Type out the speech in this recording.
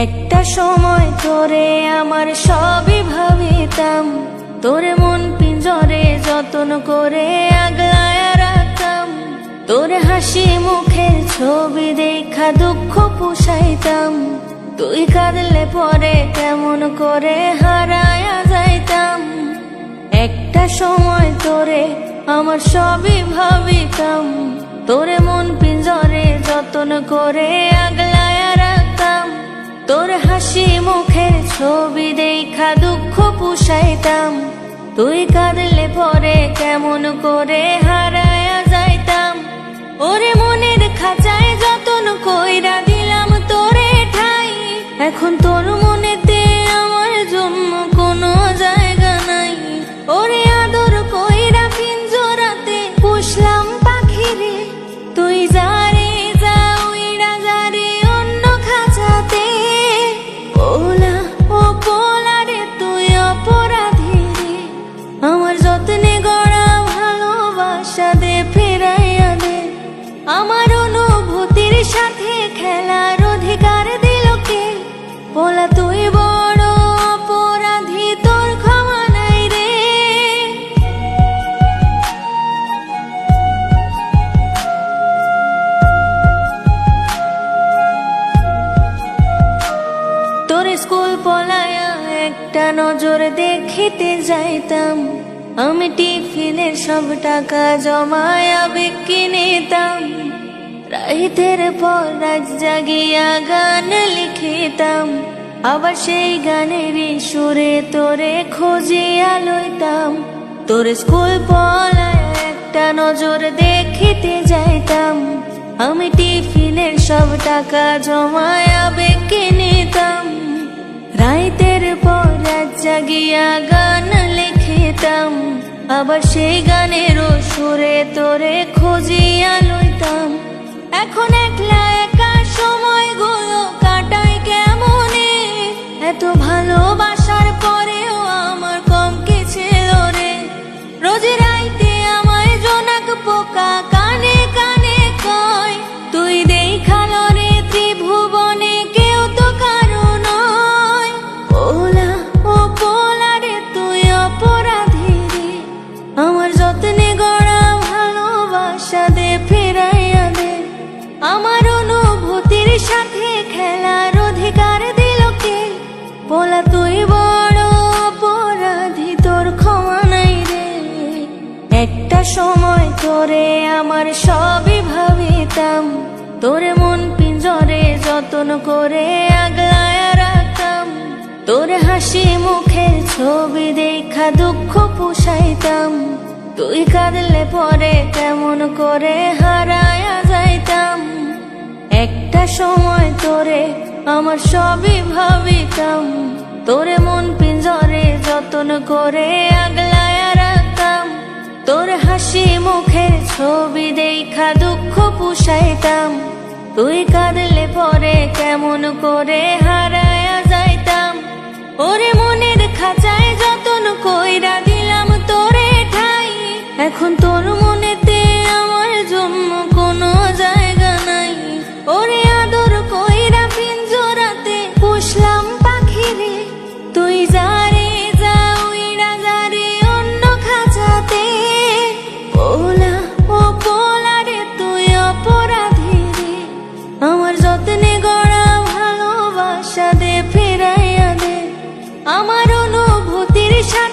একটা সময় তোরে আমার সবই ভাবিতাম, তোরে মন পিঞ্জরে যতন করে আগলায় রাখতাম। তোরে হাসি মুখের ছবি দেখা দুঃখ পুষাইতাম, তুই কাঁদলে পরে কেমন করে হারায়া যাইতাম। একটা সময় তোরে আমার সবই ভাবিতাম, তোরে মন পিঞ্জরে যতন করে আগলায় রাখতাম। তোর হাসি মুখের ছবি দেখা দুঃখ পুষাইতাম, তুই কাঁদলে পরে কেমন করে হারায়া যাইতাম। ওরে মনের খাঁচায় যতন কইরা দিলাম তোরে ঠাই, এখন তোর মনেতে আমার জন্য কোনো জায়গা নাই। ওরে আদর কইরা পিঞ্জরাতে পুষলাম পাখিরে, তুই যারে যা উইড়া যারে অন্য খাঁচাতে। পোলা ও পোলা রে তুই অপরাধী রে, আমার যত্নে গড়া ভালোবাসা দে ফেরাইয়া দে। আমার অনুভূতির সাথে খেলার অধিকার দিল কে? পোলা তুই বড় অপরাধী, তোর ক্ষমা নাই রে। তোর স্কুল পলায়া একটা নজর দেখিতে যাইতাম, আমি টিফিনের সব টাকা জমায়া বিক্রি নিতাম। রাইতের পর রাত জাগিয়া গান লিখিতাম, আবার সেই গানেরই সুরে তোরে খুঁজিয়া লইতাম। তোর স্কুল পলায় একটা নজর দেখিতে যাইতাম, আমি টিফিনের সব টাকা জমায়া বিক্রি নিতাম। রাইতের পর রাত জাগিয়া গান লিখিতাম, আবার সেই গানেরও সুরে তোরে খুঁজিয়া লইতাম। এখন একলা একা সময়গুলো কাটাই কেমনে, এত ভালোবাসার পরেও আমার কম কি ছিল রে। রোজ রাইতে আমায় জোনাক পোকা কানে কানে কয়, তুই দেখালো রে ত্রিভুবনে কেউ তো কারো নয়। পোলা ও পোলা রে তুই অপরাধী রে, আমার যত্নে গড়া ভালোবাসা দে ফেরাইয়া দে। আমার অনুভূতির সাথে খেলার অধিকার দিল কে? পোলা তুই বড় অপরাধী, তোর ক্ষমা নাই রে। একটা সময় তোরে আমার সবই ভাবিতাম, তোরে মন পিঞ্জরে যতন করে আগলায় রাখতাম। তোরে হাসি মুখের ছবি দেখা দুঃখ পুষাইতাম, তুই কাঁদলে পরে কেমন করে হারায়া যাইতাম। একটা সময় তোরে আমার সবই ভাবিতাম, তোরে মন পিঞ্জরে যতন করে আগলায় রাখতাম। তোর হাসি মুখের ছবি দেখা দুঃখ পুষাইতাম, তুই কাঁদলে পরে কেমন করে হারায়া যাইতাম। ওরে মনের খাঁচায় যতন কইরা দিলাম তোরে ঠাই, এখন তোর মনেতে আমার জন্য কোনো জায়গা নাই। ওরে আদর কইরা পিঞ্জরাতে পুষলাম পাখিরে, তুই যারে যা উইড়া যারে অন্য খাঁচাতে। পোলা ও পোলা রে তুই অপরাধী রে, আমার যত্নে গড়া ভালোবাসা দে ফেরাইয়া দে। আমার অনুভূতির সাথে